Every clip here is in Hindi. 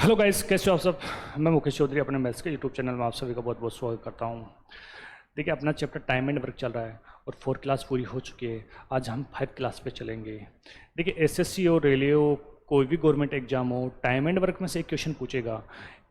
हेलो गाइस, कैसे हो आप सब। मैं मुकेश चौधरी अपने मैथ्स के यूट्यूब चैनल में आप सभी का बहुत बहुत स्वागत करता हूं। देखिए, अपना चैप्टर टाइम एंड वर्क चल रहा है और 4 क्लास पूरी हो चुकी है। आज हम 5 क्लास पे चलेंगे। देखिए, एसएससी हो, रेलवे हो, कोई भी गवर्नमेंट एग्जाम हो, टाइम एंड वर्क में से एक क्वेश्चन पूछेगा।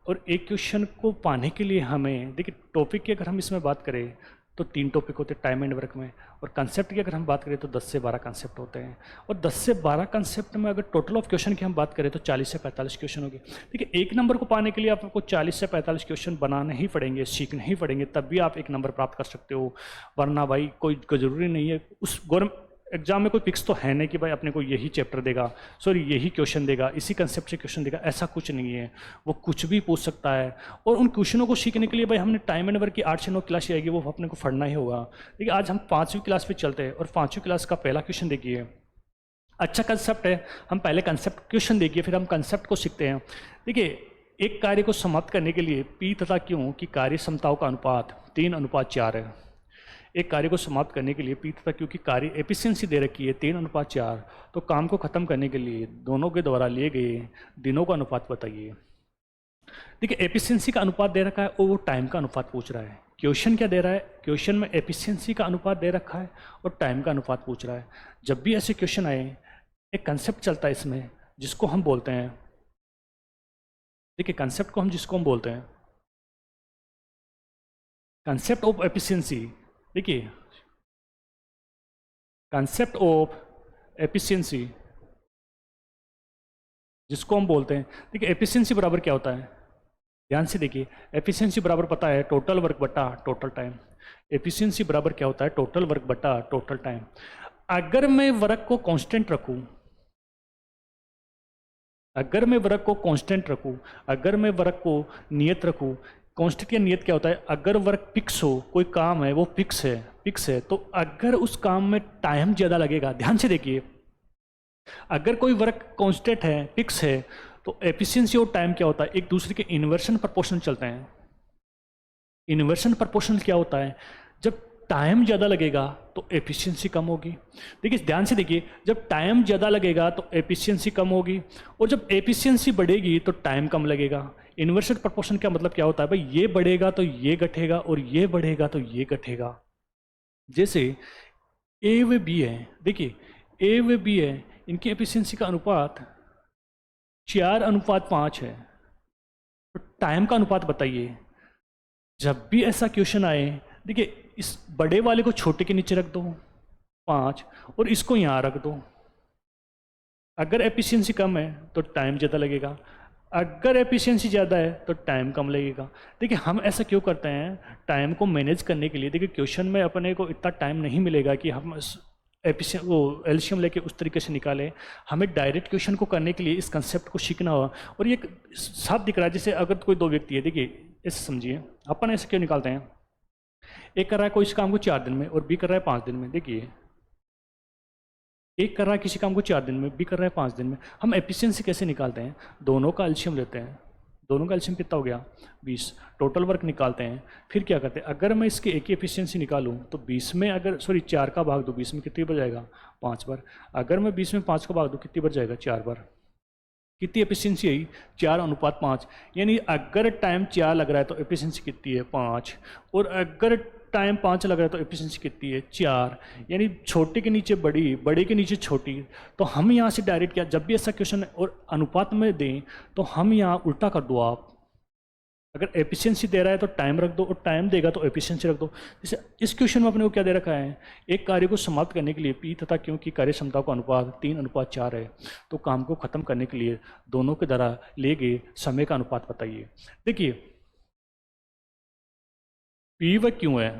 और एक क्वेश्चन को पाने के लिए हमें, देखिए टॉपिक की अगर हम इसमें बात करें तो 3 टॉपिक होते हैं टाइम एंड वर्क में। और कंसेप्ट की अगर हम बात करें तो 10 से 12 कंसेप्ट होते हैं। और 10 से 12 कंसेप्ट में अगर टोटल ऑफ क्वेश्चन की हम बात करें तो 40 से 45 क्वेश्चन होंगे। देखिए, एक नंबर को पाने के लिए आपको 40 से 45 क्वेश्चन बनाने ही पड़ेंगे, सीखने ही पड़ेंगे, तब भी आप एक नंबर प्राप्त कर सकते हो। वरना भाई कोई ज़रूरी नहीं है। उस गवर्नमेंट एग्जाम में कोई फिक्स तो है नहीं कि भाई अपने को यही चैप्टर देगा, सॉरी यही क्वेश्चन देगा, इसी कंसेप्ट से क्वेश्चन देगा, ऐसा कुछ नहीं है। वो कुछ भी पूछ सकता है। और उन क्वेश्चनों को सीखने के लिए भाई हमने टाइम एंड वर्क की 8 से 9 क्लास आएगी, वो अपने को पढ़ना ही होगा। देखिए, आज हम 5वीं क्लास पे चलते हैं और 5वीं क्लास का पहला क्वेश्चन देखिए। अच्छा कंसेप्ट है, हम पहले कंसेप्ट क्वेश्चन देखिए, फिर हम कंसेप्ट को सीखते हैं। देखिए, एक कार्य को समाप्त करने के लिए पी तथा क्यों की कार्य क्षमताओं का अनुपात 3:4 है। एक कार्य को समाप्त करने के लिए पी तथा क्यू की कार्य एफिशिएंसी दे रखी है 3:4। तो काम को खत्म करने के लिए दोनों के द्वारा लिए गए दिनों का अनुपात बताइए। देखिए, एफिशिएंसी का अनुपात दे रखा है और वो टाइम का अनुपात पूछ रहा है। क्वेश्चन क्या दे रहा है? क्वेश्चन में एफिशिएंसी का अनुपात दे रखा है और टाइम का अनुपात पूछ रहा है। जब भी ऐसे क्वेश्चन आए, एक कंसेप्ट चलता है इसमें जिसको हम बोलते हैं, देखिए कंसेप्ट को हम जिसको हम बोलते हैं कंसेप्ट ऑफ एफिशिएंसी। देखिए, कंसेप्ट ऑफ एफिशिएंसी जिसको हम बोलते हैं, देखिए एफिशिएंसी बराबर क्या होता है, ध्यान से देखिए। एफिशिएंसी बराबर पता है टोटल वर्क बटा टोटल टाइम। एफिशिएंसी बराबर क्या होता है? टोटल वर्क बटा टोटल टाइम। अगर मैं वर्क को कांस्टेंट रखूं, अगर मैं वर्क को कांस्टेंट रखूं, अगर मैं वर्क को नियत रखूं, कांस्टेंट या नियत क्या होता है? अगर वर्क फिक्स हो, कोई काम है वो फिक्स है, तो अगर उस काम में टाइम ज़्यादा लगेगा, ध्यान से देखिए, अगर कोई वर्क कांस्टेंट है, फिक्स है, तो एफिशिएंसी और टाइम क्या होता है? एक दूसरे के इन्वर्शन प्रोपोर्शनल चलते हैं। इन्वर्शन प्रोपोर्शनल क्या होता है? जब टाइम ज़्यादा लगेगा तो एफिशिएंसी कम होगी। देखिए ध्यान से देखिए, जब टाइम ज़्यादा लगेगा तो एफिशिएंसी कम होगी, और जब एफिशिएंसी बढ़ेगी तो टाइम कम लगेगा। इन्वर्शन प्रोपोर्शन का मतलब क्या होता है? भाई ये बढ़ेगा तो ये घटेगा और ये बढ़ेगा तो ये घटेगा। जैसे ए व बी है, देखिए ए व बी है, इनकी एफिशिएंसी का अनुपात 4:5 है। तो टाइम का अनुपात बताइए। जब भी ऐसा क्वेश्चन आए, देखिए इस बड़े वाले को छोटे के नीचे रख दो 5, और इसको यहाँ रख दो। अगर एफिशिएंसी कम है तो टाइम ज़्यादा लगेगा, अगर एफिशिएंसी ज़्यादा है तो टाइम कम लगेगा। देखिए, हम ऐसा क्यों करते हैं? टाइम को मैनेज करने के लिए। देखिए, क्वेश्चन में अपने को इतना टाइम नहीं मिलेगा कि हम एफिशिएंट वो एलसीएम लेके उस तरीके से निकालें। हमें डायरेक्ट क्वेश्चन को करने के लिए इस कंसेप्ट को सीखना होगा। और ये साफ दिख रहा है, जैसे अगर कोई 2 व्यक्ति है, देखिए ऐसे समझिए, अपन ऐसे क्यों निकालते हैं? एक कर रहा है कोई इस काम को 4 दिन में और बी कर रहा है 5 दिन में। देखिए, एक कर रहा है किसी काम को 4 दिन में, बी कर रहा है 5 दिन में। हम एफिशिएंसी कैसे निकालते हैं? दोनों का एलसीएम लेते हैं। दोनों का एलसीएम कितना हो गया? 20। टोटल वर्क निकालते हैं। फिर क्या करते हैं? अगर मैं इसके एक ही एफिशिएंसी निकालूं तो 20 में, अगर सॉरी 4 का भाग दूं 20 में, कितनी बार जाएगा? 5 बार। अगर मैं 20 में 5 का भाग दूं, कितनी बार जाएगा? 4 बार। कितनी एफिशिएंसी आई? 4:5। यानी अगर टाइम 4 लग रहा है तो एफिशिएंसी कितनी है? 5। और अगर टाइम 5 लग रहा है तो एफिशिएंसी कितनी है? 4। यानी छोटे के नीचे बड़ी, बड़े के नीचे छोटी। तो हम यहाँ से डायरेक्ट क्या, जब भी ऐसा क्वेश्चन और अनुपात में दें तो हम यहाँ उल्टा कर दो आप। अगर एफिशिएंसी दे रहा है तो टाइम रख दो, और टाइम देगा तो एफिशिएंसी रख दो। जैसे इस क्वेश्चन में अपने को क्या दे रखा है? एक कार्य को समाप्त करने के लिए पी तथा क्यों की कार्य क्षमता का अनुपात 3:4 है। तो काम को खत्म करने के लिए दोनों के द्वारा लिए गए समय का अनुपात बताइए। देखिए, पी व क्यों है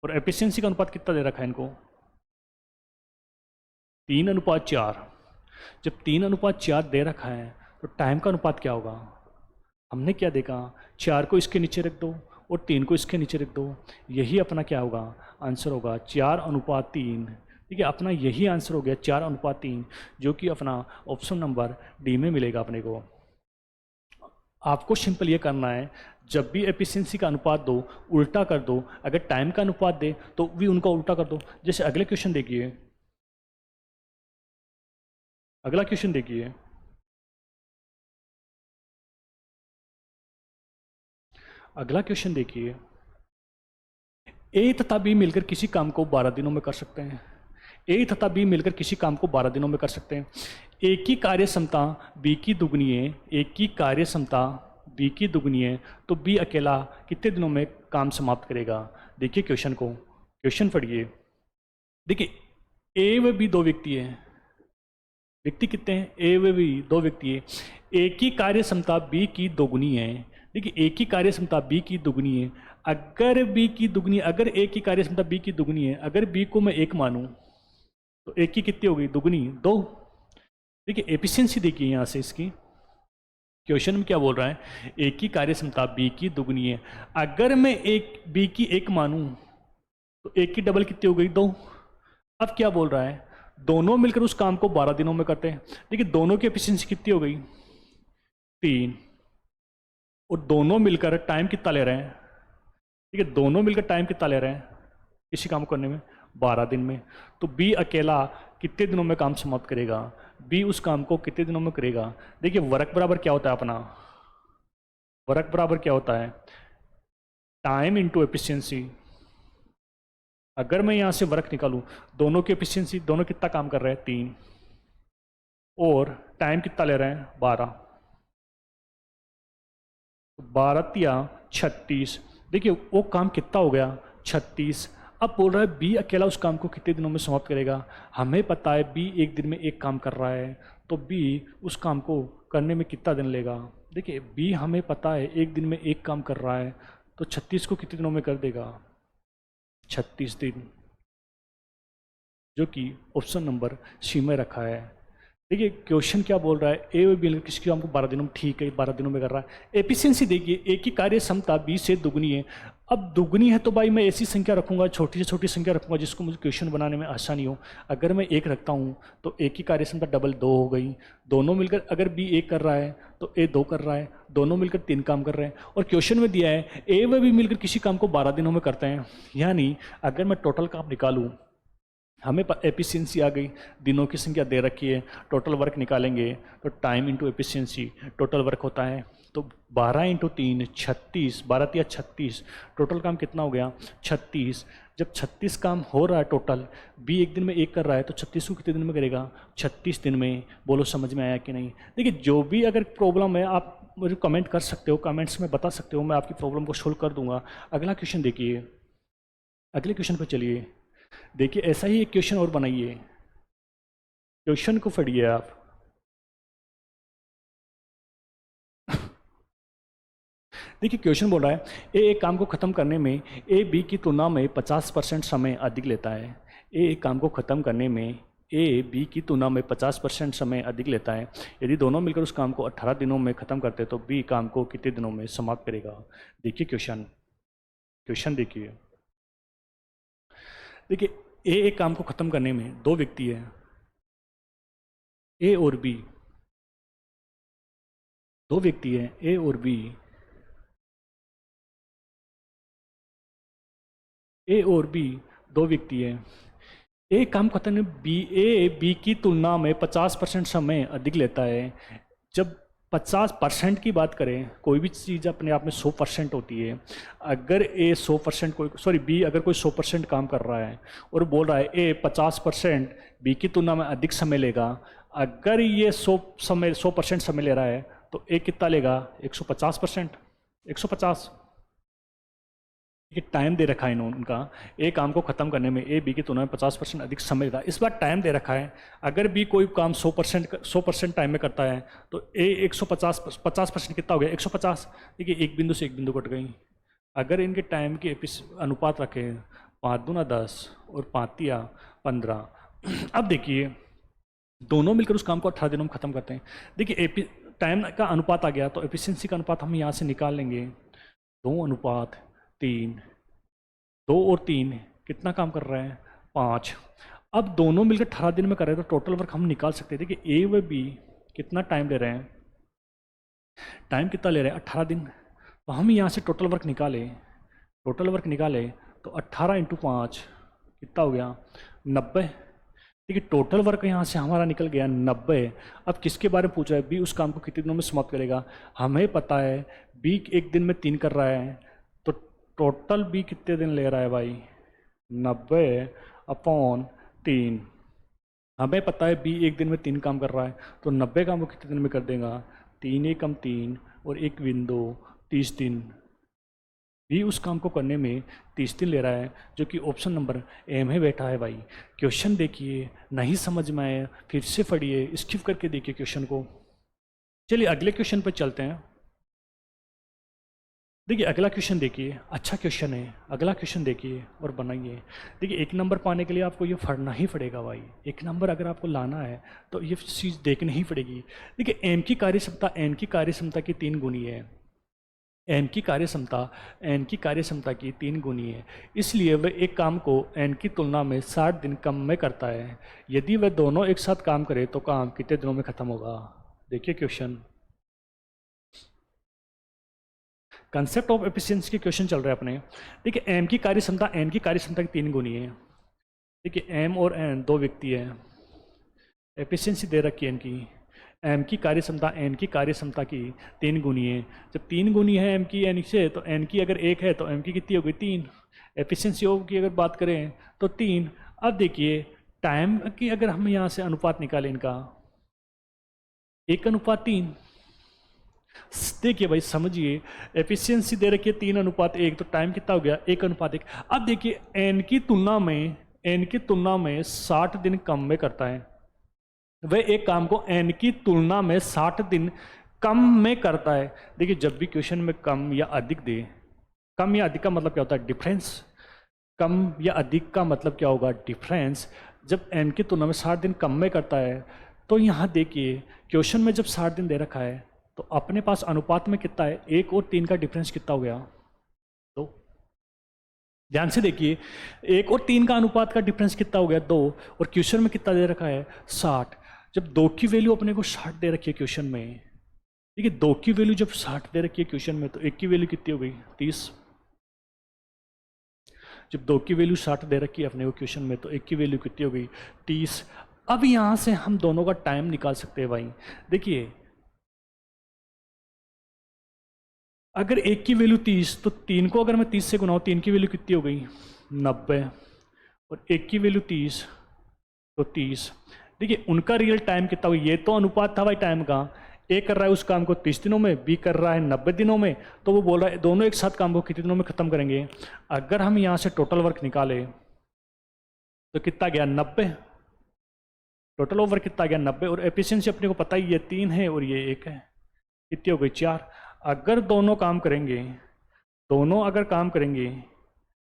और एफिशिएंसी का अनुपात कितना दे रखा है इनको? 3:4। जब 3:4 दे रखा है तो टाइम का अनुपात क्या होगा? हमने क्या देखा? 4 को इसके नीचे रख दो और 3 को इसके नीचे रख दो। यही अपना क्या होगा? आंसर होगा 4:3। ठीक है, अपना यही आंसर हो गया 4:3, जो कि अपना ऑप्शन नंबर डी में मिलेगा अपने को। आपको सिंपल ये करना है, जब भी एफिशिएंसी का अनुपात दो उल्टा कर दो, अगर टाइम का अनुपात दे तो भी उनका उल्टा कर दो। जैसे अगले क्वेश्चन देखिए, अगला क्वेश्चन देखिए। अगला क्वेश्चन देखिए, ए तथा बी मिलकर किसी काम को 12 दिनों में कर सकते हैं। ए तथा बी मिलकर किसी काम को 12 दिनों में कर सकते हैं। ए की कार्य क्षमता बी की दुगनी है, ए की कार्य क्षमता बी की दुगनी है, तो बी अकेला कितने दिनों में काम समाप्त करेगा। देखिए क्वेश्चन को, क्वेश्चन पढ़िए। देखिए ए व बी दो व्यक्ति हैं, व्यक्ति कितने हैं, ए व बी दो व्यक्ति है। ए की कार्य क्षमता बी की दोगुनी है। देखिए ए की कार्य क्षमता बी की दुगनी है। अगर बी की दुगनी, अगर ए की कार्य क्षमता बी की दुगनी है, अगर बी को मैं 1 मानूं तो ए की कितनी होगी, दुगनी 2। देखिए एफिशिएंसी देखिए यहाँ से इसकी, क्वेश्चन में क्या बोल रहा है, ए की कार्य क्षमता बी की दुगनी है। अगर मैं एक बी की 1 मानूं तो ए की डबल कितनी हो गई, 2। अब क्या बोल रहा है, दोनों मिलकर उस काम को 12 दिनों में करते हैं। देखिए दोनों की एफिशिएंसी कितनी हो गई, 3, और दोनों मिलकर टाइम कितना ले रहे हैं। ठीक है, दोनों मिलकर टाइम कितना ले रहे हैं किसी काम को करने में, 12 दिन में। तो बी अकेला कितने दिनों में काम समाप्त करेगा, बी उस काम को कितने दिनों में करेगा। देखिए वर्क बराबर क्या होता है अपना, वर्क बराबर क्या होता है, टाइम इंटू एफिशिएंसी। अगर मैं यहाँ से वर्क निकालूं, दोनों की एफिशिएंसी, दोनों कितना काम कर रहे हैं, 3, और टाइम कितना ले रहे हैं, 12। 12 या 36, देखिए वो काम कितना हो गया, 36। अब बोल रहा है बी अकेला उस काम को कितने दिनों में समाप्त करेगा। हमें पता है बी एक दिन में एक काम कर रहा है, तो बी उस काम को करने में कितना दिन लेगा। देखिए बी हमें पता है एक दिन में एक काम कर रहा है, तो 36 को कितने दिनों में कर देगा, 36 दिन, जो कि ऑप्शन नंबर सी में रखा है। देखिए क्वेश्चन क्या बोल रहा है, ए व बी किसी काम को 12 दिनों में, ठीक है 12 दिनों में कर रहा है। एफिशिएंसी देखिए, ए की कार्य क्षमता बी से दुगनी है। अब दुगनी है तो भाई मैं ऐसी संख्या रखूंगा, छोटी से छोटी संख्या रखूंगा जिसको मुझे क्वेश्चन बनाने में आसानी हो। अगर मैं 1 रखता हूं तो ए की कार्य क्षमता डबल 2 हो गई। दोनों मिलकर, अगर बी 1 कर रहा है तो ए 2 कर रहा है, दोनों मिलकर 3 काम कर रहे हैं। और क्वेश्चन में दिया है ए व बी मिलकर किसी काम को 12 दिनों में करते हैं, यानी अगर मैं टोटल काम निकालूँ, हमें एफिशिएंसी आ गई, दिनों की संख्या दे रखी है, टोटल वर्क निकालेंगे तो time into efficiency, total work होता है तो 12 इंटू 3 36, 12 या 36, टोटल काम कितना हो गया, 36। जब 36 काम हो रहा है टोटल, बी एक दिन में एक कर रहा है, तो 36 को कितने दिन में करेगा, 36 दिन में। बोलो समझ में आया कि नहीं। देखिए जो भी अगर प्रॉब्लम है आप मुझे कमेंट कर सकते हो, कमेंट्स में बता सकते हो, मैं आपकी प्रॉब्लम को सोल्व कर दूंगा। अगला क्वेश्चन देखिए, अगले क्वेश्चन पर चलिए। देखिए ऐसा ही एक क्वेश्चन और बनाइए, क्वेश्चन को पढ़िए आप। देखिए क्वेश्चन बोल रहा है ए एक काम को खत्म करने में ए बी की तुलना में 50% समय अधिक लेता है। ए एक काम को खत्म करने में ए बी की तुलना में 50% समय अधिक लेता है। यदि दोनों मिलकर उस काम को 18 दिनों में खत्म करते तो बी काम को कितने दिनों में समाप्त करेगा। देखिए क्वेश्चन, क्वेश्चन देखिए। देखिए ए एक काम को खत्म करने में दो व्यक्ति है, ए और बी, दो व्यक्ति है ए और बी, ए और बी दो व्यक्ति है। ए काम खत्म बी, ए बी की तुलना में 50% समय अधिक लेता है। जब 50% की बात करें, कोई भी चीज़ अपने आप में 100% होती है। अगर ए 100% कोई, सॉरी बी अगर कोई 100% काम कर रहा है और बोल रहा है ए 50% बी की तुलना में अधिक समय लेगा, अगर ये 100% समय ले रहा है तो ए कितना लेगा, 150%, 150। ये टाइम दे रखा है इन्होंने उनका, ए काम को खत्म करने में ए बी की तुलना में 50% अधिक समय लेता है। इस बार टाइम दे रखा है, अगर बी कोई काम 100% टाइम में करता है तो ए 50% कितना हो गया, 150। देखिए एक बिंदु से एक बिंदु कट गई। अगर इनके टाइम के अनुपात रखें 5 दूना 10 और 5 या 15। अब देखिए दोनों मिलकर उस काम को 18 दिनों में खत्म करते हैं। देखिए टाइम का अनुपात आ गया तो एफिशिएंसी का अनुपात हम यहाँ से निकाल लेंगे, 2:3। 2 और 3 कितना काम कर रहे हैं, 5। अब दोनों मिलकर 18 दिन में कर रहे हैं तो टोटल वर्क हम निकाल सकते हैं। देखिए ए व बी कितना टाइम ले रहे हैं, टाइम कितना ले रहे हैं, 18 दिन। तो हम यहाँ से टोटल वर्क निकाले, टोटल वर्क निकाले तो 18 × 5 कितना हो गया, 90। देखिए टोटल वर्क यहाँ से हमारा निकल गया 90। अब किसके बारे में पूछ रहा है, बी उस काम को कितने दिनों में समाप्त करेगा। हमें पता है बी एक दिन में 3 कर रहा है, तो टोटल बी कितने दिन ले रहा है भाई, 90/3। हमें पता है बी एक दिन में 3 काम कर रहा है, तो 90 काम वो कितने दिन में कर देगा, 3 × 3 और 1 बिंदु 30 दिन। भी उस काम को करने में 30 दिन ले रहा है, जो कि ऑप्शन नंबर ए में बैठा है भाई। क्वेश्चन देखिए, नहीं समझ में आए फिर से पढ़िए, स्किप करके देखिए क्वेश्चन को। चलिए अगले क्वेश्चन पर चलते हैं। देखिए अगला क्वेश्चन देखिए, अच्छा क्वेश्चन है, अगला क्वेश्चन देखिए और बनाइए। देखिए 1 नंबर पाने के लिए आपको ये पढ़ना ही पड़ेगा भाई, 1 नंबर अगर आपको लाना है तो ये चीज़ देखनी ही पड़ेगी। देखिए एम की कार्यक्षमता एन की कार्यक्षमता की 3 गुनी है। एन की कार्यक्षमता की 3 गुनी है, इसलिए वह एक काम को एन की तुलना में 60 दिन कम में करता है। यदि वह दोनों एक साथ काम करे तो काम कितने दिनों में खत्म होगा। देखिए क्वेश्चन, कंसेप्ट ऑफ एफिशिएंसी के क्वेश्चन चल रहे हैं अपने। देखिए एम की कार्यक्षमता एन की कार्यक्षमता की 3 गुनी है। देखिए एम और एन दो व्यक्ति है, एफिशिएंसी दे रखी है इनकी। एम की कार्यक्षमता एन की कार्यक्षमता की 3 गुनी है। जब 3 गुनी है एम की एन से, तो एन की अगर 1 है तो एम की कितनी हो गई, 3। एफिशिएंसी ऑफ की अगर बात करें तो 3। अब देखिए टाइम की अगर हम यहाँ से अनुपात निकालें इनका, 1/3। देखिए भाई समझिए, एफिशिएंसी दे रखी है 3/1, तो टाइम कितना हो गया, 1/1। अब देखिए एन की तुलना में 60 दिन कम में करता है। वह एक काम को एन की तुलना में 60 दिन कम में करता है। देखिए जब भी क्वेश्चन में कम या अधिक दे, कम या अधिक का मतलब क्या होता है, डिफरेंस। कम या अधिक का मतलब क्या होगा, डिफरेंस। जब एन की तुलना में 60 दिन कम में करता है, तो यहाँ देखिए क्वेश्चन में जब 60 दिन दे रखा है, तो अपने पास अनुपात में कितना है, 1 और 3 का डिफरेंस कितना हो गया, 2। ध्यान से देखिए 1 और 3 का अनुपात का डिफरेंस कितना हो गया, 2। और क्वेश्चन में कितना दे रखा है, 60। जब 2 की वैल्यू अपने को 60 दे रखी है क्वेश्चन में, ठीक है, 2 की वैल्यू जब 60 दे रखी है क्वेश्चन में, तो 1 की वैल्यू कितनी हो गई, 30। जब 2 की वैल्यू 60 दे रखी है अपने को क्वेश्चन में, तो 1 की वैल्यू कितनी हो गई, 30। अब यहाँ से हम दोनों का टाइम निकाल सकते हैं भाई। देखिए अगर 1 की वैल्यू 30, तो 3 को अगर मैं 30 से गुनाऊँ, 3 की वैल्यू कितनी हो गई, 90। और 1 की वैल्यू 30, तो 30। देखिए उनका रियल टाइम कितना हुआ, ये तो अनुपात था भाई टाइम का। ए कर रहा है उस काम को 30 दिनों में, बी कर रहा है 90 दिनों में, तो वो बोल रहा है दोनों एक साथ काम को कितने दिनों में खत्म करेंगे। अगर हम यहाँ से टोटल वर्क निकाले तो कितना गया, 90। टोटल ओवर कितना गया, 90। और एफिशिएंसी अपने को पता ही, ये 3 है और ये 1 है, कितनी हो गई, 4। अगर दोनों काम करेंगे, दोनों अगर काम करेंगे,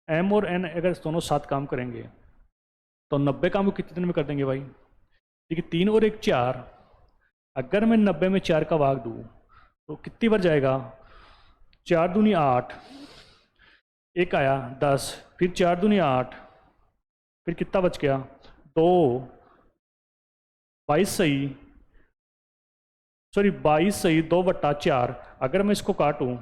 एम और एन अगर दोनों साथ काम करेंगे, तो 90 काम को कितने दिन में कर देंगे भाई। देखिए 3 और 1 4। अगर मैं 90 में 4 का भाग दूँ तो कितनी बार जाएगा, 4 दूनी 8, एक आया 10, फिर 4 दूनी 8, फिर कितना बच गया, 2, 22 सही, सॉरी 22 सही, 2/4। अगर मैं इसको काटूं,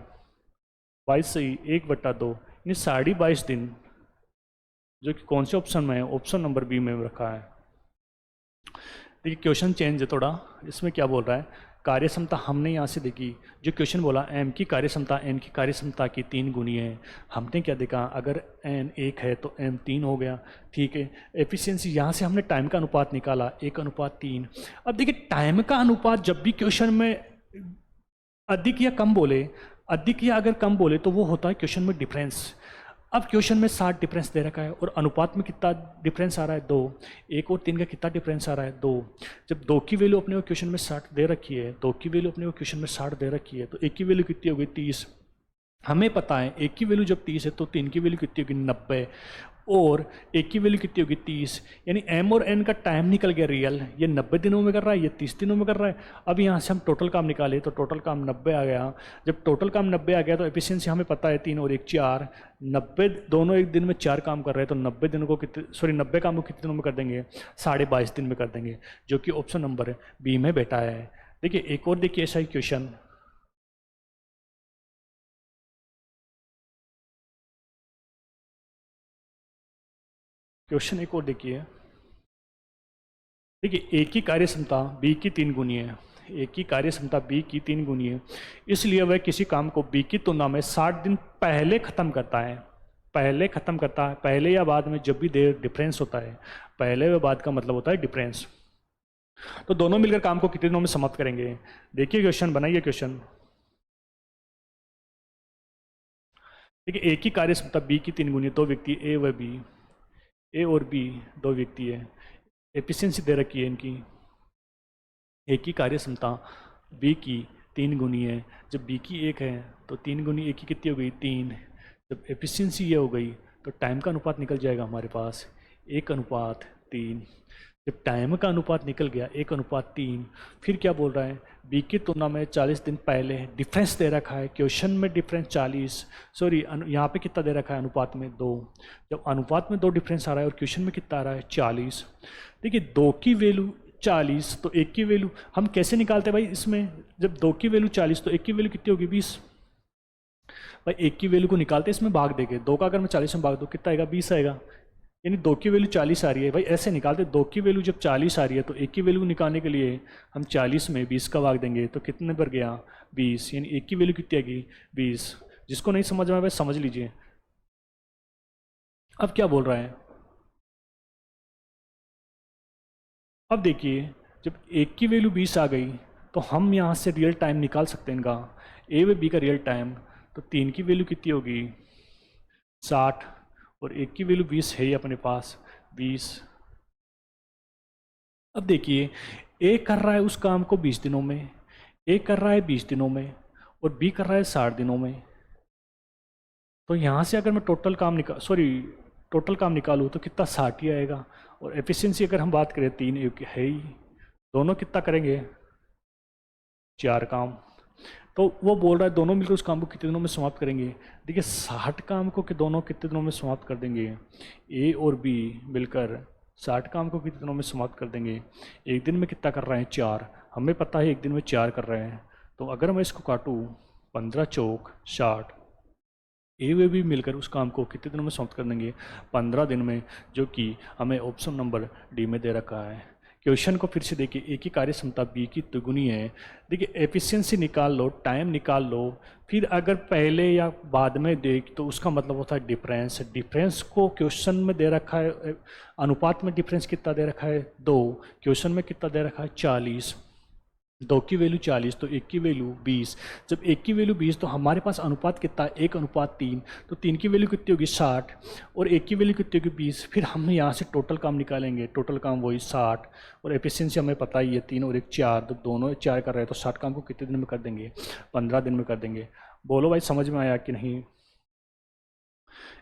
22 सही 1/2, यानी 22.5 दिन, जो कि कौन से ऑप्शन में है, ऑप्शन नंबर बी में रखा है। देखिए क्वेश्चन चेंज है थोड़ा, इसमें क्या बोल रहा है, कार्यक्षमता हमने यहाँ से देखी, जो क्वेश्चन बोला एम की कार्यक्षमता एन की कार्यक्षमता की 3 गुनी है। हमने क्या देखा, अगर एन 1 है तो एम 3 हो गया, ठीक है। एफिशिएंसी यहाँ से हमने टाइम का अनुपात निकाला, 1/3। अब देखिए टाइम का अनुपात जब भी क्वेश्चन में अधिक या कम बोले, अधिक या अगर कम बोले, तो वो होता है क्वेश्चन में डिफरेंस। अब क्वेश्चन में 60 डिफरेंस दे रखा है, और अनुपात में कितना डिफरेंस आ रहा है, 2। 1 और 3 का कितना डिफरेंस आ रहा है, 2। जब 2 की वैल्यू अपने को क्वेश्चन में 60 दे रखी है, 2 की वैल्यू अपने को क्वेश्चन में 60 दे रखी है, तो 1 की वैल्यू कितनी हो गई, 30। हमें पता है 1 की वैल्यू जब 30 है, तो 3 की वैल्यू कितनी होगी, 90। और 1 की वैल्यू कितनी होगी, 30। यानी एम और एन का टाइम निकल गया रियल, ये 90 दिनों में कर रहा है, ये 30 दिनों में कर रहा है। अब यहाँ से हम टोटल काम निकाले, तो टोटल काम 90 आ गया। जब टोटल काम 90 आ गया, तो एफिशिएंसी हमें पता है 3 और 1 4। 90 दोनों एक दिन में 4 काम कर रहे हैं, तो 90 दिनों को कितने, सॉरी 90 काम को कितने दिनों में कर देंगे, 22.5 दिन में कर देंगे, जो कि ऑप्शन नंबर बी में बैठा है। देखिए एक और देखिए ऐसा ही क्वेश्चन, क्वेश्चन एक और देखिए। देखिए, एक ही कार्य क्षमता बी की 3 गुनी है। एक ही कार्य क्षमता बी की 3 गुनी है, इसलिए वह किसी काम को बी की तुलना में 60 दिन पहले ख़त्म करता है। पहले ख़त्म करता है, पहले या बाद में जब भी देर डिफरेंस होता है, पहले व बाद का मतलब होता है डिफरेंस। तो दोनों मिलकर काम को कितने दिनों में समाप्त करेंगे? देखिए क्वेश्चन, बनाइए क्वेश्चन। देखिए, एक ही कार्य क्षमता बी की 3 गुनी, दो व्यक्ति ए व बी, ए और बी दो व्यक्ति है। एफिशिएंसी दे रखी है इनकी। एक ही कार्य क्षमता बी की 3 गुनी है। जब बी की 1 है तो 3 गुनी 1 की कितनी हो गई? 3। जब एफिशिएंसी ये हो गई तो टाइम का अनुपात निकल जाएगा हमारे पास 1:3। जब टाइम का अनुपात निकल गया 1:3, फिर क्या बोल रहा है? बी की तुलना में 40 दिन पहले डिफरेंस दे रखा है। क्वेश्चन में डिफरेंस 40, सॉरी यहाँ पे कितना दे रखा है? अनुपात में 2। जब अनुपात में 2 डिफरेंस आ रहा है और क्वेश्चन में कितना आ रहा है? 40। देखिए, 2 की वैल्यू 40 तो 1 की वैल्यू हम कैसे निकालते हैं भाई? इसमें जब 2 की वैल्यू 40 तो 1 की वैल्यू कितनी होगी? 20। भाई 1 की वैल्यू को निकालते इसमें भाग देंगे, 2 का अगर मैं 40 में भाग दूँ कितना आएगा? 20 आएगा। यानी 2 की वैल्यू 40 आ रही है। भाई ऐसे निकालते, 2 की वैल्यू जब 40 आ रही है तो 1 की वैल्यू निकालने के लिए हम 40 में 20 का भाग देंगे तो कितने पर गया? 20। यानी 1 की वैल्यू कितनी आएगी? 20। जिसको नहीं समझ में आया समझ लीजिए। अब क्या बोल रहा है? अब देखिए, जब 1 की वैल्यू 20 आ गई तो हम यहाँ से रियल टाइम निकाल सकते हैं इनका, ए व बी का रियल टाइम। तो 3 की वैल्यू कितनी होगी? 60। और 1 की वैल्यू 20 है ही अपने पास, 20। अब देखिए, ए कर रहा है उस काम को 20 दिनों में, ए कर रहा है 20 दिनों में, और बी कर रहा है 60 दिनों में। तो यहाँ से अगर मैं टोटल काम निकालूँ तो कितना? 60 ही आएगा। और एफिशिएंसी अगर हम बात करें 3 है ही, दोनों कितना करेंगे? 4 काम। तो वो बोल रहा है दोनों मिलकर उस काम को कितने दिनों में समाप्त करेंगे? देखिए, 60 काम को कि दोनों कितने दिनों में समाप्त कर देंगे? ए और बी मिलकर 60 काम को कितने दिनों में समाप्त कर देंगे? एक दिन में कितना कर रहे हैं? 4। हमें पता है एक दिन में 4 कर रहे हैं। तो अगर मैं इसको काटूँ, 15 चौक 60, ए वे भी मिलकर उस काम को कितने दिनों में समाप्त कर देंगे? 15 दिन में, जो कि हमें ऑप्शन नंबर डी में दे रखा है। क्वेश्चन को फिर से देखिए, एक ही कार्य क्षमता बी की दुगुनी है। देखिए, एफिशिएंसी निकाल लो, टाइम निकाल लो, फिर अगर पहले या बाद में देख तो उसका मतलब होता है डिफरेंस। डिफरेंस को क्वेश्चन में दे रखा है, अनुपात में डिफरेंस कितना दे रखा है? 2। क्वेश्चन में कितना दे रखा है? 40। 2 की वैल्यू 40 तो 1 की वैल्यू 20। जब 1 की वैल्यू 20 तो हमारे पास अनुपात कितना है? 1:3। तो 3 की वैल्यू कितनी होगी? 60। और 1 की वैल्यू कितनी होगी? 20। फिर हम यहाँ से टोटल काम निकालेंगे, टोटल काम वही 60। और एफिशिएंसी हमें पता ही है 3 और 1 4, तो दोनों 4 कर रहे हैं तो 60 काम को कितने दिन में कर देंगे? 15 दिन में कर देंगे। बोलो भाई, समझ में आया कि नहीं?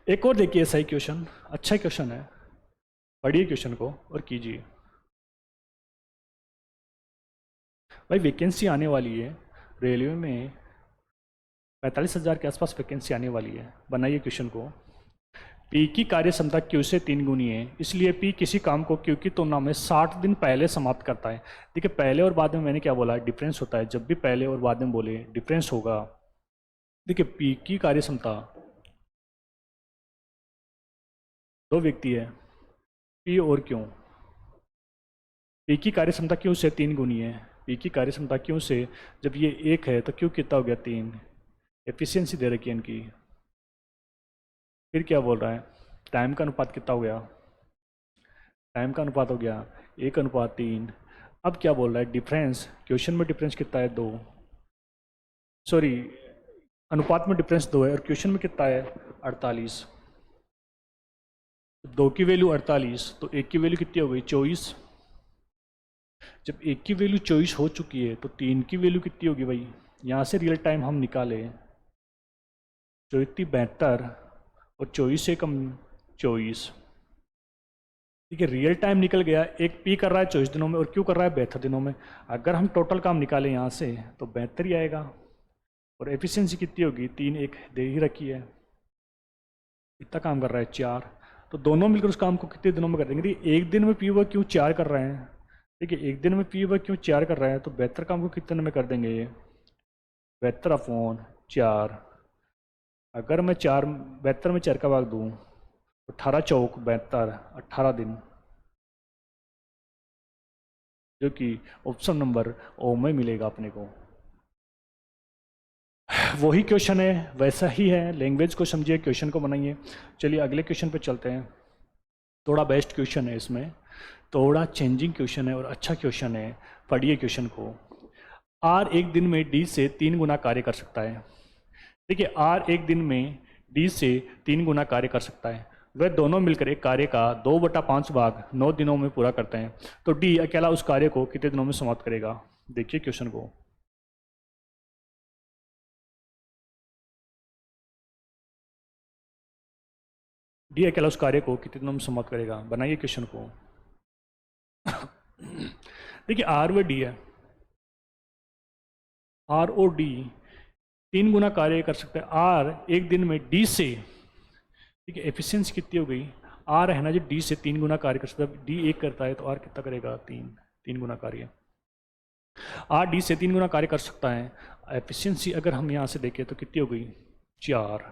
एक और देखिए सही क्वेश्चन, अच्छा क्वेश्चन है, पढ़िए क्वेश्चन को और कीजिए। भाई वैकेंसी आने वाली है रेलवे में, 45,000 के आसपास वैकेंसी आने वाली है। बनाइए क्वेश्चन को। पी की कार्य क्षमता क्यू से 3 गुनी है, इसलिए पी किसी काम को क्यू की तुलना में 60 दिन पहले समाप्त करता है। देखिए, पहले और बाद में मैंने क्या बोला? डिफरेंस होता है। जब भी पहले और बाद में बोले डिफरेंस होगा। देखिए, पी की कार्य क्षमता, दो व्यक्ति है, पी और क्यू। पी की कार्य क्षमता क्यू से 3 गुनी है। पी की कार्य क्षमता क्यू से, जब ये 1 है तो क्यू कितना हो गया? 3। एफिशिएंसी दे रखी है इनकी। फिर क्या बोल रहा है? टाइम का अनुपात कितना हो गया? टाइम का अनुपात हो गया 1:3। अब क्या बोल रहा है? डिफरेंस, क्वेश्चन में डिफरेंस कितना है? 2। सॉरी, अनुपात में डिफरेंस 2 है और क्वेश्चन में कितना है? 48। 2 की वैल्यू 48 तो 1 की वैल्यू कितनी हो गई? 24। जब 1 की वैल्यू 24 हो चुकी है तो 3 की वैल्यू कितनी होगी भाई? यहाँ से रियल टाइम हम निकाले, 74 और 24 से कम 24। ठीक है, रियल टाइम निकल गया। एक पी कर रहा है 24 दिनों में और क्यू कर रहा है 72 दिनों में। अगर हम टोटल काम निकालें यहाँ से तो 72 ही आएगा। और एफिशिएंसी कितनी होगी? 3 1 दे ही रखी है। इतना काम कर रहा है 4। तो दोनों मिलकर उस काम को कितने दिनों में कर देंगे? देखिए, एक दिन में पी व क्यू 4 कर रहे हैं। देखिए, एक दिन में पी व क्यू 4 कर रहे हैं तो 72 काम को कितने दिन में कर देंगे? ये 72/4। अगर मैं 72 में 4 का भाग दूँ तो 18 चौक 72, 18 दिन। जो कि ऑप्शन नंबर ओ में मिलेगा अपने को। वही क्वेश्चन है, वैसा ही है, लैंग्वेज को समझिए, क्वेश्चन को बनाइए। चलिए अगले क्वेश्चन पे चलते हैं। थोड़ा बेस्ट क्वेश्चन है, इसमें थोड़ा चेंजिंग क्वेश्चन है और अच्छा क्वेश्चन है। पढ़िए क्वेश्चन को। आर एक दिन में डी से 3 गुना कार्य कर सकता है। देखिए आर एक दिन में डी से 3 गुना कार्य कर सकता है। वह दोनों मिलकर एक कार्य का 2/5 भाग 9 दिनों में पूरा करते हैं। तो डी अकेला उस कार्य को कितने दिनों में समाप्त करेगा? देखिए क्वेश्चन को। डी अकेला उस कार्य को कितने दिनों में समाप्त करेगा? बनाइए क्वेश्चन को। देखिए आर व डी है, आर ओ डी 3 गुना कार्य कर सकता है। आर एक दिन में डी से, ठीक है, एफिशिएंसी कितनी हो गई? आर है ना जो डी से 3 गुना कार्य कर सकता है। डी एक करता है तो आर कितना करेगा? 3 गुना कार्य। आर डी से 3 गुना कार्य कर सकता है। एफिशिएंसी अगर हम यहाँ से देखें तो कितनी हो गई? 4।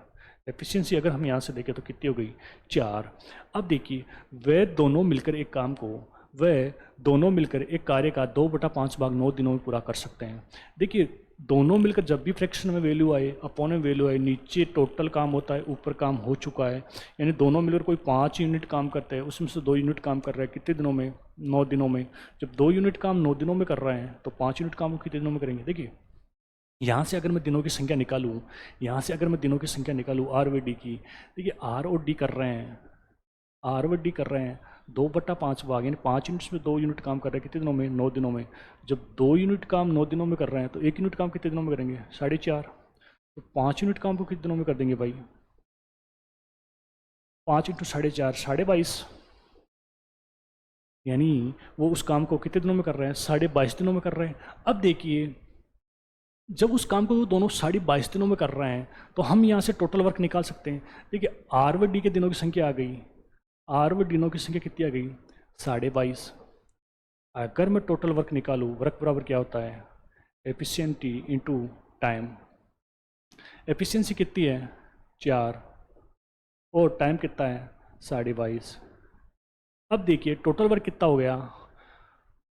एफिशिएंसी अगर हम यहाँ से देखें तो कितनी हो गई? 4। अब देखिए वे दोनों मिलकर एक काम को, वह दोनों मिलकर एक कार्य का 2/5 भाग 9 दिनों में पूरा कर सकते हैं। देखिए दोनों मिलकर जब भी फ्रैक्शन में वैल्यू आए, अपॉन में वैल्यू आए, नीचे टोटल काम होता है, ऊपर काम हो चुका है। यानी दोनों मिलकर कोई 5 यूनिट काम करते हैं, उसमें से 2 यूनिट काम कर रहा है कितने दिनों में? 9 दिनों में। जब 2 यूनिट काम 9 दिनों में कर रहे हैं तो 5 यूनिट काम कितने दिनों में करेंगे? देखिए यहाँ से अगर मैं दिनों की संख्या निकालूँ, यहाँ से अगर मैं दिनों की संख्या निकालूँ आर व डी की, देखिए आर और डी कर रहे हैं, आर व डी कर रहे हैं 2/5 भाग, यानी 5 यूनिट्स में 2 यूनिट काम कर रहे हैं कितने दिनों में? 9 दिनों में। जब 2 यूनिट काम 9 दिनों में कर रहे हैं तो 1 यूनिट काम कितने दिनों में करेंगे? 4.5। तो 5 यूनिट काम को कितने दिनों में कर देंगे भाई? 5 × 4.5 22.5, यानी वो उस काम को कितने दिनों में कर रहे हैं? 22.5 दिनों में कर रहे हैं। अब देखिए जब उस काम को वो दोनों 22.5 दिनों में कर रहे हैं तो हम यहाँ से टोटल वर्क निकाल सकते हैं। देखिए आर व डी के दिनों की संख्या आ गई, आर व दिनों की संख्या कितनी आ गई? 22.5। अगर मैं टोटल वर्क निकालूँ, वर्क बराबर क्या होता है? एफिशिएंटी इंटू टाइम। एफिशिएंसी कितनी है? 4, और टाइम कितना है? 22.5। अब देखिए टोटल वर्क कितना हो गया?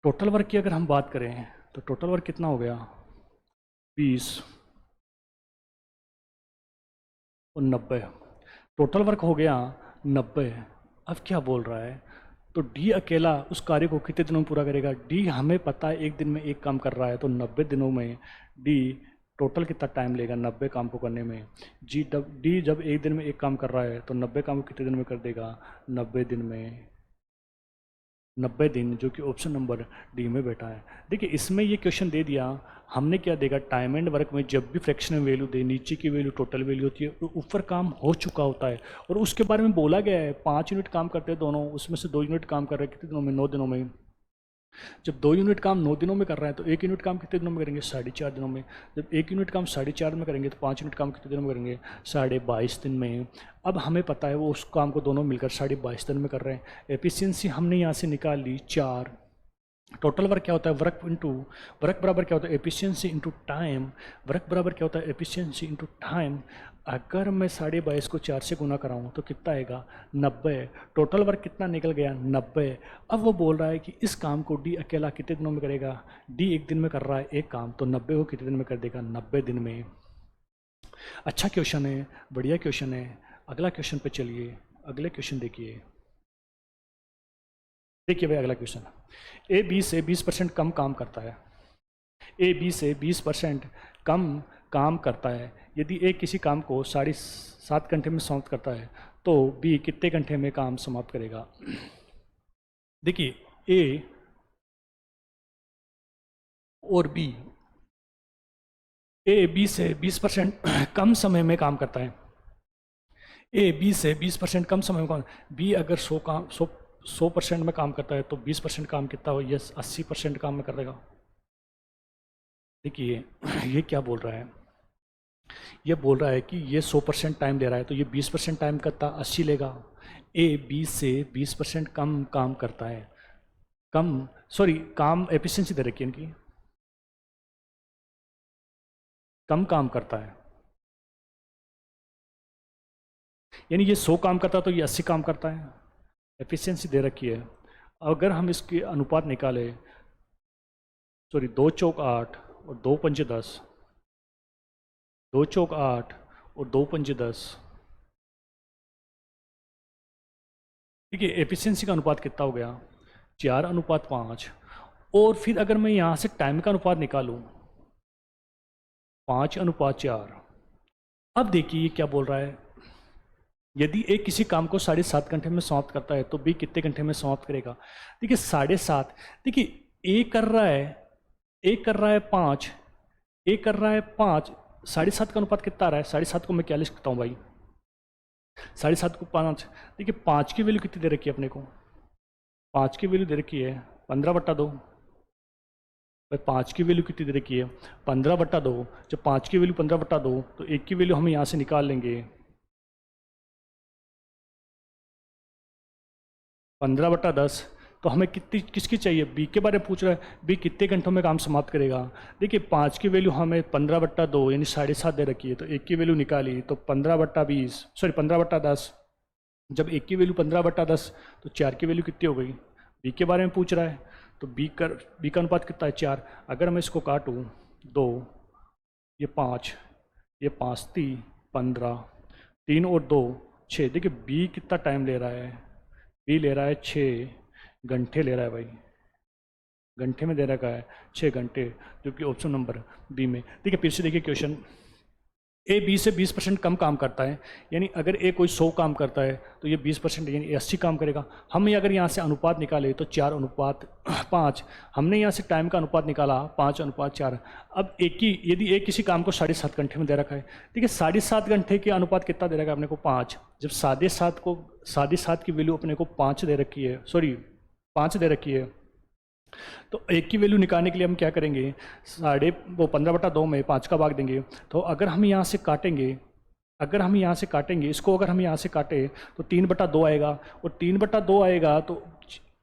टोटल वर्क की अगर हम बात करें तो टोटल वर्क कितना हो गया? 20 और 90। टोटल वर्क हो गया 90। अब क्या बोल रहा है? तो डी अकेला उस कार्य को कितने दिनों में पूरा करेगा? डी हमें पता है एक दिन में एक काम कर रहा है, तो 90 दिनों में डी टोटल कितना टाइम लेगा 90 काम को करने में? डी जब एक दिन में एक काम कर रहा है तो 90 काम को कितने दिन में कर देगा? 90 दिन में, 90 दिन, जो कि ऑप्शन नंबर डी में बैठा है। देखिए इसमें ये क्वेश्चन दे दिया, हमने क्या देगा? टाइम एंड वर्क में जब भी फ्रैक्शनल वैल्यू दे, नीचे की वैल्यू टोटल वैल्यू होती है, तो ऊपर काम हो चुका होता है और उसके बारे में बोला गया है 5 यूनिट काम करते हैं दोनों, उसमें से 2 यूनिट काम कर रहे हैं कितने दिनों में? 9 दिनों में। जब 2 यूनिट काम 9 दिनों में कर रहे हैं तो 1 यूनिट काम कितने दिनों में करेंगे? 4.5 दिनों में। जब 1 यूनिट काम 4.5 में करेंगे तो 5 यूनिट काम कितने दिनों में करेंगे? 22.5 दिन में। अब हमें पता है वो उस काम को दोनों मिलकर 22.5 दिन में कर रहे हैं। एफिशिएंसी हमने यहाँ से निकाल ली 4। टोटल वर्क क्या होता है? वर्क बराबर क्या होता है? Efficiency into time. वर्क बराबर क्या होता है? Efficiency into time. अगर मैं 22.5 को 4 से गुना कराऊँ तो कितना आएगा? 90। टोटल वर्क कितना निकल गया? 90। अब वो बोल रहा है कि इस काम को डी अकेला कितने दिनों में करेगा? डी एक दिन में कर रहा है एक काम, तो 90 को कितने दिन में कर देगा? 90 दिन में। अच्छा क्वेश्चन है, बढ़िया क्वेश्चन है। अगला क्वेश्चन पे चलिए, अगले क्वेश्चन देखिए। देखिए भाई अगला क्वेश्चन, ए बी से 20% कम काम करता है। ए बी से 20% कम काम करता है। यदि ए किसी काम को 7.5 घंटे में समाप्त करता है तो बी कितने घंटे में काम समाप्त करेगा? देखिए ए और बी, ए बी से 20% कम समय में काम करता है। ए बी से 20% कम समय में काम, बी अगर 100% में काम करता है तो 20% काम कितना हो? यस 80% काम में कर देगा। देखिए ये क्या बोल रहा है? ये बोल रहा है कि ये 100% टाइम ले रहा है तो ये 20% टाइम करता 80 लेगा। ए बी से 20% कम काम करता है, काम एफिशिएंसी दे रखी है इनकी, कम काम करता है, यानी ये 100 काम करता है तो ये 80 काम करता है। एफिशिएंसी दे रखी है। अगर हम इसकी अनुपात निकालें सॉरी 2 चौक 8 और 2 पंजे 10, 2 चौक 8 और 2 पंजे 10। ठीक है, एफिशिएंसी का अनुपात कितना हो गया, 4:5। और फिर अगर मैं यहाँ से टाइम का अनुपात निकालूँ, 5:4। अब देखिए ये क्या बोल रहा है, यदि ए किसी काम को 7.5 घंटे में समाप्त करता है तो बी कितने घंटे में समाप्त करेगा। देखिए 7.5, देखिए ए कर रहा है, ए कर रहा है 5, ए कर रहा है 5, 7.5 का अनुपात कितना आ रहा है, 7.5 को मैं क्या लिख सकता हूँ भाई, 7.5 को 5। देखिए 5 की वैल्यू कितनी दे रखी है अपने को, 5 की वैल्यू दे रखी है 15/2। भाई 5 की वैल्यू कितनी दे रखी है, 15/2। जब 5 की वैल्यू 15/2 तो 1 की वैल्यू हम यहाँ से निकाल लेंगे 15/10। तो हमें कितनी किसकी चाहिए, बी के बारे में पूछ रहा है, बी कितने घंटों में काम समाप्त करेगा। देखिए 5 की वैल्यू हमें 15/2 यानी 7.5 दे रखी है, तो 1 की वैल्यू निकाली तो 15/20, सॉरी 15/10। जब 1 की वैल्यू 15/10 तो 4 की वैल्यू कितनी हो गई, बी के बारे में पूछ रहा है, तो बी का अनुपात कितना है 4। अगर मैं इसको काटूँ 2, ये 5, ये 5 3 15, 3 और 2 6। देखिए बी कितना टाइम ले रहा है, बी ले रहा है 6 घंटे ले रहा है भाई, घंटे में दे रखा है 6 घंटे, जो कि ऑप्शन नंबर बी में। देखिए फिर से देखिए क्वेश्चन, ए बी से 20% कम काम करता है, यानी अगर ए कोई 100 काम करता है तो ये 20% यानी 80 काम करेगा। हम अगर यहाँ से अनुपात निकाले तो 4:5। हमने यहाँ से टाइम का अनुपात निकाला 5:4। अब यदि ए किसी काम को 7.5 घंटे में दे रखा है, देखिए 7.5 घंटे के अनुपात कितना दे रखा है अपने को 5। जब 7.5 की वैल्यू अपने को 5 दे रखी है, सॉरी 5 दे रखी है, तो 1 की वैल्यू निकालने के लिए हम क्या करेंगे, 15/2 में 5 का भाग देंगे। तो अगर हम यहाँ से काटेंगे, इसको अगर हम यहाँ से काटें तो 3/2 आएगा, और 3/2 आएगा तो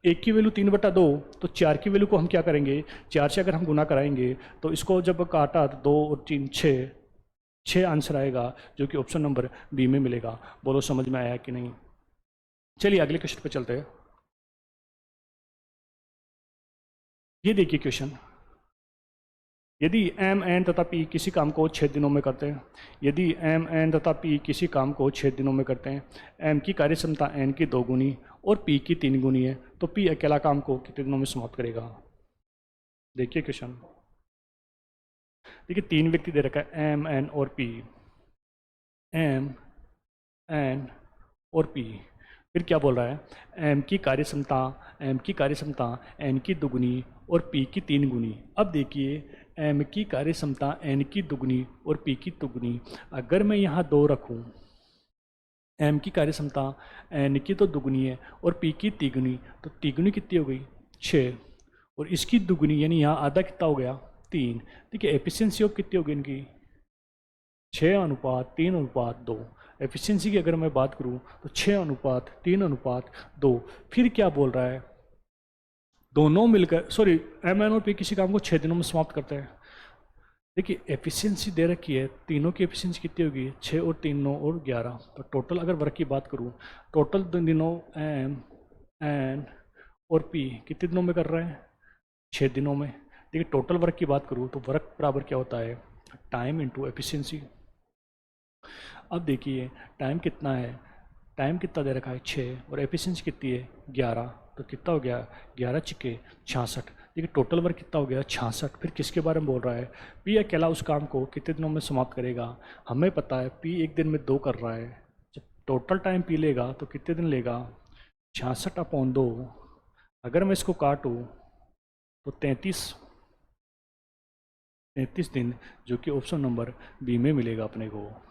1 की वैल्यू 3/2, तो 4 की वैल्यू को हम क्या करेंगे, 4 से अगर हम गुना कराएंगे तो इसको जब काटा तो 2 और 3 6 आंसर आएगा, जो कि ऑप्शन नंबर बी में मिलेगा। बोलो समझ में आया कि नहीं। चलिए अगले क्वेश्चन पे चलते हैं। ये देखिए क्वेश्चन, यदि एम एन तथा पी किसी काम को 6 दिनों में करते हैं, यदि एम एन तथा पी किसी काम को 6 दिनों में करते हैं, एम की कार्यक्षमता एन की 2 गुनी और पी की 3 गुनी है, तो पी अकेला काम को कितने दिनों में समाप्त करेगा। देखिए क्वेश्चन, देखिए 3 व्यक्ति दे रखा है, एम एन और पी, एम एन और पी। फिर क्या बोल रहा है, एम की कार्यक्षमता एन की 2 गुनी और पी की 3 गुनी। अब देखिए एम की कार्यक्षमता एन की 2 गुनी और पी की 2 गुनी, अगर मैं यहाँ 2 रखूँ, एम की कार्यक्षमता एन की तो 2 गुनी है और पी की 3 गुनी, तो 3 गुनी कितनी हो गई 6, और इसकी 2 गुनी यानी यहाँ आधा कितना हो गया 3। देखिए एफिशिएंसी ऑफ कितनी होगी इनकी, 6:3:2। एफिशिएंसी की अगर मैं बात करूँ तो 6:3:2। फिर क्या बोल रहा है, दोनों मिलकर, सॉरी एम एन और पी किसी काम को 6 दिनों में समाप्त करते हैं। देखिए एफिशिएंसी दे रखी है, तीनों की एफिशिएंसी कितनी होगी, 6 और 3 9 और 11। तो टोटल अगर वर्क की बात करूँ, टोटल दिनों एम एन और पी कितने दिनों में कर रहे हैं, 6 दिनों में। देखिए टोटल वर्क की बात करूँ तो वर्क बराबर क्या होता है, टाइम इंटू एफिशिएंसी। अब देखिए टाइम कितना है, टाइम कितना दे रखा है 6 और एफिशिएंसी कितनी है 11, तो कितना हो गया 11 छिके 66। देखिए टोटल वर्क कितना हो गया 66। फिर किसके बारे में बोल रहा है, पी अकेला उस काम को कितने दिनों में समाप्त करेगा। हमें पता है पी एक दिन में 2 कर रहा है, जब टोटल टाइम पी लेगा तो कितने दिन लेगा 66/2। अगर मैं इसको काटूँ तो 33 दिन, जो कि ऑप्शन नंबर बी में मिलेगा अपने को।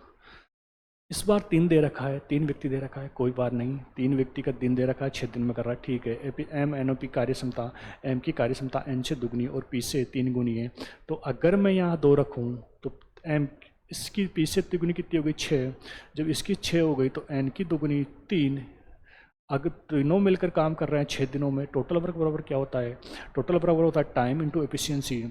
इस बार 3 दे रखा है, 3 व्यक्ति दे रखा है, कोई बात नहीं, 3 व्यक्ति का दिन दे रखा है, 6 दिन में कर रहा है, ठीक है। एम एन ओ पी कार्यक्षमता, एम की कार्यक्षमता एन से 2 गुनी और पी से 3 गुनी है। तो अगर मैं यहाँ 2 रखूँ तो एम इसकी पी से 3 गुनी कितनी हो गई 6, जब इसकी 6 हो गई तो एन की 2 गुनी 3। अगर तीनों मिलकर काम कर रहे हैं 6 दिनों में, टोटल वर्क बराबर क्या होता है, टोटल बराबर होता है टाइम इंटू एफिशिएंसी।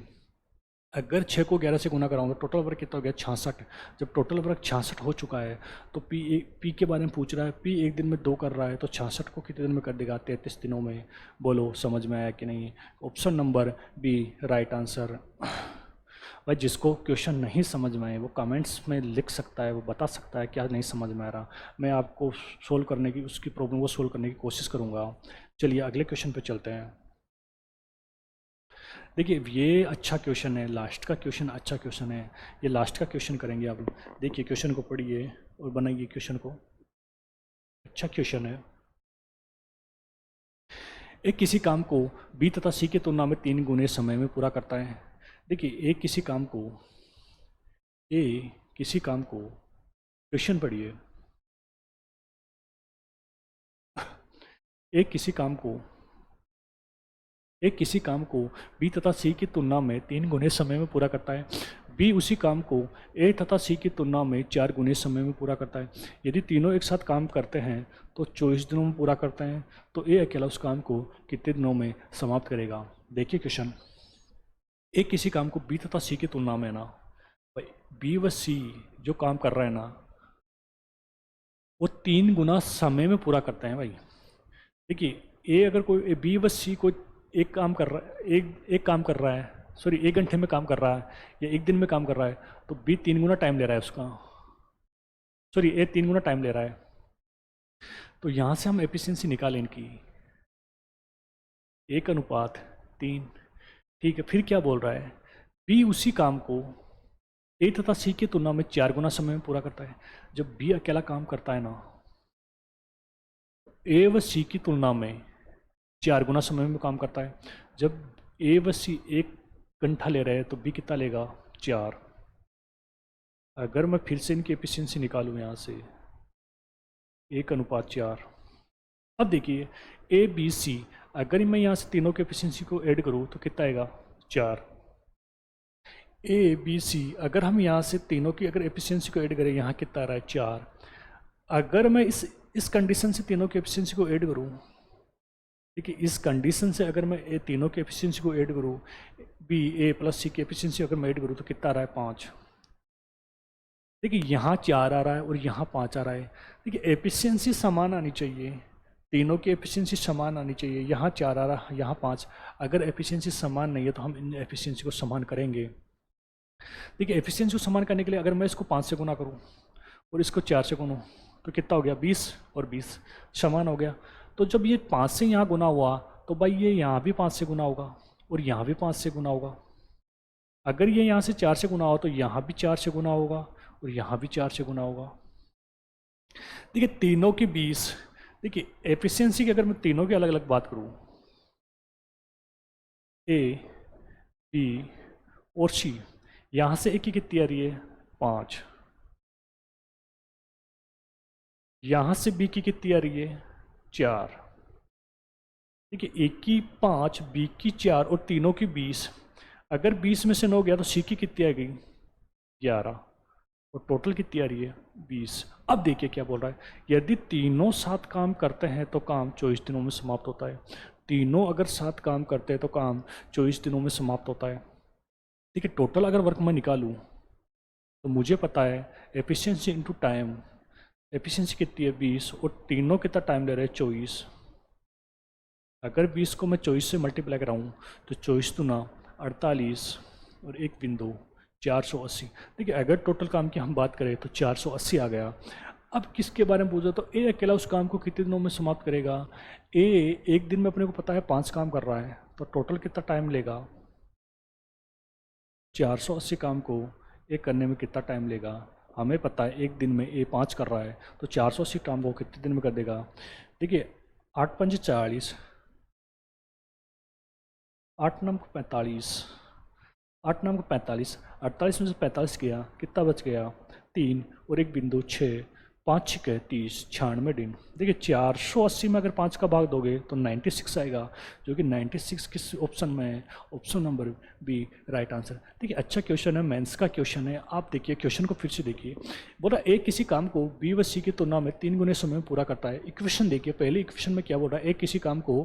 अगर 6 को 11 से गुना कराऊंगा टोटल वर्क कितना हो गया 66। जब टोटल वर्क 66 हो चुका है तो पी के बारे में पूछ रहा है, पी एक दिन में 2 कर रहा है तो 66 को कितने दिन में कर देगा 33 दिनों में। बोलो समझ में आया कि नहीं। Option number B right answer. भाई जिसको क्वेश्चन नहीं समझ में आए वो कमेंट्स में लिख सकता है, वो बता सकता है क्या नहीं समझ में आ रहा, मैं आपको सोल्व करने की उसकी प्रॉब्लम को सोल्व करने की कोशिश करूँगा। चलिए अगले क्वेश्चन पे चलते हैं। देखिए ये अच्छा क्वेश्चन है, लास्ट का क्वेश्चन अच्छा क्वेश्चन है, ये लास्ट का क्वेश्चन करेंगे आप। देखिए क्वेश्चन को पढ़िए और बनाइए क्वेश्चन को, अच्छा क्वेश्चन है। एक किसी काम को बी तथा सी की तुलना में 3 गुने समय में पूरा करता है। देखिए एक किसी काम को क्वेश्चन पढ़िए। एक किसी काम को बी तथा सी की तुलना में 3 गुने समय में पूरा करता है। बी उसी काम को ए तथा सी की तुलना में 4 गुने समय में पूरा करता है। यदि तीनों एक साथ काम करते हैं तो 24 दिनों में पूरा करते हैं, तो ए अकेला उस काम को कितने दिनों में समाप्त करेगा। देखिए क्वेश्चन, एक किसी काम को बी तथा सी की तुलना में ना, भाई बी व सी जो काम कर रहा है ना वो 3 गुना समय में पूरा करते हैं। भाई देखिए ए अगर कोई बी व सी को एक काम कर रहा है, एक काम कर रहा है, सॉरी 1 घंटे में काम कर रहा है या 1 दिन में काम कर रहा है, तो बी 3 गुना टाइम ले रहा है उसका, सॉरी ए 3 गुना टाइम ले रहा है। तो यहाँ से हम एफिशिएंसी निकालें इनकी 1:3। ठीक है, फिर क्या बोल रहा है, बी उसी काम को ए तथा सी की तुलना में 4 गुना समय में पूरा करता है। जब बी अकेला काम करता है ना, ए व सी की तुलना में 4 गुना समय में काम करता है। जब ए व सी 1 घंटा ले रहे हैं तो बी कितना लेगा 4। अगर मैं फिर से इनकी एफिशिएंसी निकालूँ यहाँ से 1:4। अब देखिए ए बी सी, अगर मैं यहाँ से तीनों के एफिशिएंसी को ऐड करूँ तो कितना आएगा 4। ए बी सी, अगर हम यहाँ से तीनों की अगर एफिशिएंसी को ऐड करें, यहाँ कितना आ रहा है 4। अगर मैं इस कंडीशन से तीनों की एफिशिएंसी को ऐड करूँ, देखिए इस कंडीशन से अगर मैं ए तीनों की एफिशिएंसी को ऐड करूँ, बी ए प्लस सी की एफिशिएंसी अगर मैं ऐड करूँ तो कितना आ रहा है 5। देखिए यहाँ 4 आ रहा है और यहाँ 5 आ रहा है। देखिए एफिशिएंसी समान आनी चाहिए, तीनों की एफिशिएंसी समान आनी चाहिए। यहाँ 4 आ रहा है, यहाँ 5। अगर एफिशिएंसी समान नहीं है तो हम इन एफिशिएंसी को समान करेंगे। देखिए एफिशिएंसी को समान करने के लिए अगर मैं इसको 5 से गुना करूँ और इसको 4 से गुनूँ तो कितना हो गया 20 और 20 समान हो गया। तो जब ये 5 से यहाँ गुना हुआ तो भाई ये यहाँ भी 5 से गुना होगा और यहाँ भी 5 से गुना होगा। अगर ये यहाँ से 4 से गुना हो तो यहाँ भी 4 से गुना होगा और यहाँ भी 4 से गुना होगा। देखिए तीनों की 20। देखिए एफिशिएंसी की अगर मैं तीनों की अलग अलग बात करूँ, ए बी और सी, यहाँ से एक की कितनी आ रही है 5, यहाँ से बी की कितनी आ रही है 4। देखिए ए की 5, बी की 4 और तीनों की 20। अगर 20 में से 9 गया तो सी की कितनी आ गई 11 और टोटल कितनी आ रही है 20। अब देखिए क्या बोल रहा है, यदि तीनों साथ काम करते हैं तो काम 24 दिनों में समाप्त होता है। तीनों अगर साथ काम करते हैं तो काम 24 दिनों में समाप्त होता है। देखिए टोटल अगर वर्क मैं निकालूँ तो मुझे पता है एफिशिएंसी इनटू टाइम, एफिशिएंसी कितनी है 20 और तीनों कितना टाइम ले रहे हैं 24। अगर 20 को मैं 24 से मल्टीप्लाई कराऊँ तो 24 दूना 48 और एक बिंदु 480। देखिए अगर टोटल काम की हम बात करें तो 480 आ गया। अब किसके बारे में पूछा तो ए अकेला उस काम को कितने दिनों में समाप्त करेगा। ए एक दिन में अपने को पता है 5 काम कर रहा है तो टोटल कितना टाइम लेगा 480 काम को एक करने में कितना टाइम लेगा। हमें पता है एक दिन में ए 5 कर रहा है तो 480 काम वो कितने दिन में कर देगा। देखिए 8 पंजे 40, 8 9 45, 8 9 45, 48 में से 45 गया कितना बच गया 3 और एक बिंदु 6, 5 6 30, 96 दिन। देखिए 480 में अगर 5 का भाग दोगे तो 96 आएगा, जो कि 96 किस ऑप्शन में है, option number B right answer. देखिए अच्छा क्वेश्चन है, मेंस का क्वेश्चन है। आप देखिए क्वेश्चन को फिर से देखिए, बोला ए किसी काम को बी व सी की तुलना में 3 गुने समय में पूरा करता है। इक्वेशन देखिए, पहले इक्वेशन में क्या बोल रहा है, ए किसी काम को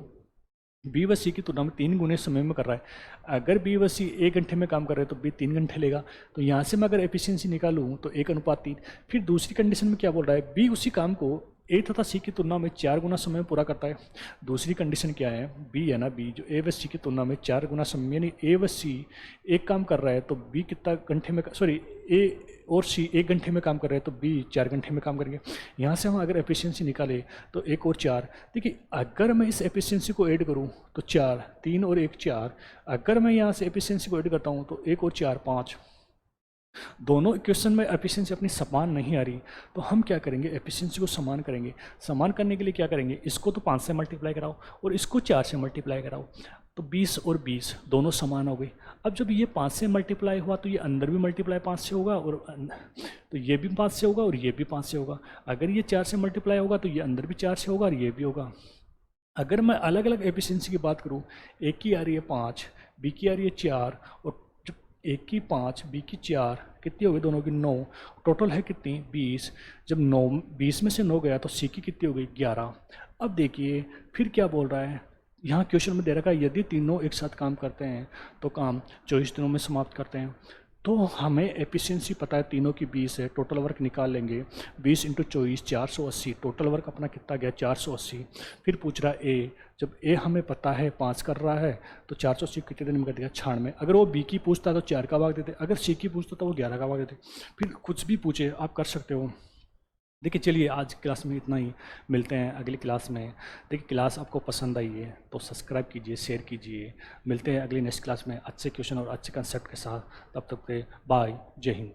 बी व सी की तुलना में 3 गुने समय में कर रहा है। अगर बी व सी 1 घंटे में काम कर रहे हैं तो बी 3 घंटे लेगा। तो यहाँ से मैं अगर एफिशिएंसी निकालूँ तो 1:3। फिर दूसरी कंडीशन में क्या बोल रहा है, बी उसी काम को ए तथा सी की तुलना में 4 गुना समय में पूरा करता है। दूसरी कंडीशन क्या है, बी है ना, बी जो ए व सी की तुलना में 4 गुना समय, यानी ए व सी एक काम कर रहा है तो बी कितना घंटे में, सॉरी ए और सी 1 घंटे में काम कर रहे हैं तो बी 4 घंटे में काम करेंगे। यहाँ से हम अगर एफिशिएंसी निकाले तो 1 और 4, देखिए अगर मैं इस एफिशिएंसी को ऐड करूँ तो 4, 3 और 1 4। अगर मैं यहाँ से एफिशिएंसी को ऐड करता हूँ तो 1 और 4 5। दोनों इक्वेशन में एफिशिएंसी अपनी समान नहीं आ रही, तो हम क्या करेंगे, एफिशिएंसी को समान करेंगे। समान करने के लिए क्या करेंगे, इसको तो 5 से मल्टीप्लाई कराओ और इसको 4 से मल्टीप्लाई कराओ, तो 20 और 20 दोनों समान हो गई। अब जब ये 5 से मल्टीप्लाई हुआ तो ये अंदर भी मल्टीप्लाई 5 से होगा, और तो ये भी 5 से होगा और ये भी 5 से होगा। अगर ये 4 से मल्टीप्लाई होगा तो ये अंदर भी 4 से होगा और ये भी होगा। अगर मैं अलग अलग एफिशिएंसी की बात करूँ, एक की आ रही है 5, बी की आ रही है 4, और जब एक की 5 बी की 4 कितनी हो गई, दोनों की 9, टोटल है कितनी 20। जब 9 20 में से 9 गया तो सी की कितनी हो गई 11। अब देखिए फिर क्या बोल रहा है, यहाँ क्वेश्चन में दे रखा है यदि तीनों एक साथ काम करते हैं तो काम 24 दिनों में समाप्त करते हैं। तो हमें एफिशिएंसी पता है तीनों की 20 है, टोटल वर्क निकाल लेंगे। 20 × 24 480, टोटल वर्क अपना कितना गया 480। फिर पूछ रहा है ए, जब ए हमें पता है 5 कर रहा है तो 480 कितने दिन में कर दिया 96। अगर वो बी की पूछता तो 4 का भाग देते, अगर सी की पूछता तो वो 11 का भाग देते। फिर कुछ भी पूछे आप कर सकते हो। देखिए चलिए आज क्लास में इतना ही, मिलते हैं अगली क्लास में। देखिए क्लास आपको पसंद आई है तो सब्सक्राइब कीजिए, शेयर कीजिए। मिलते हैं अगली नेक्स्ट क्लास में अच्छे क्वेश्चन और अच्छे कंसेप्ट के साथ। तब तक के बाय, जय हिंद।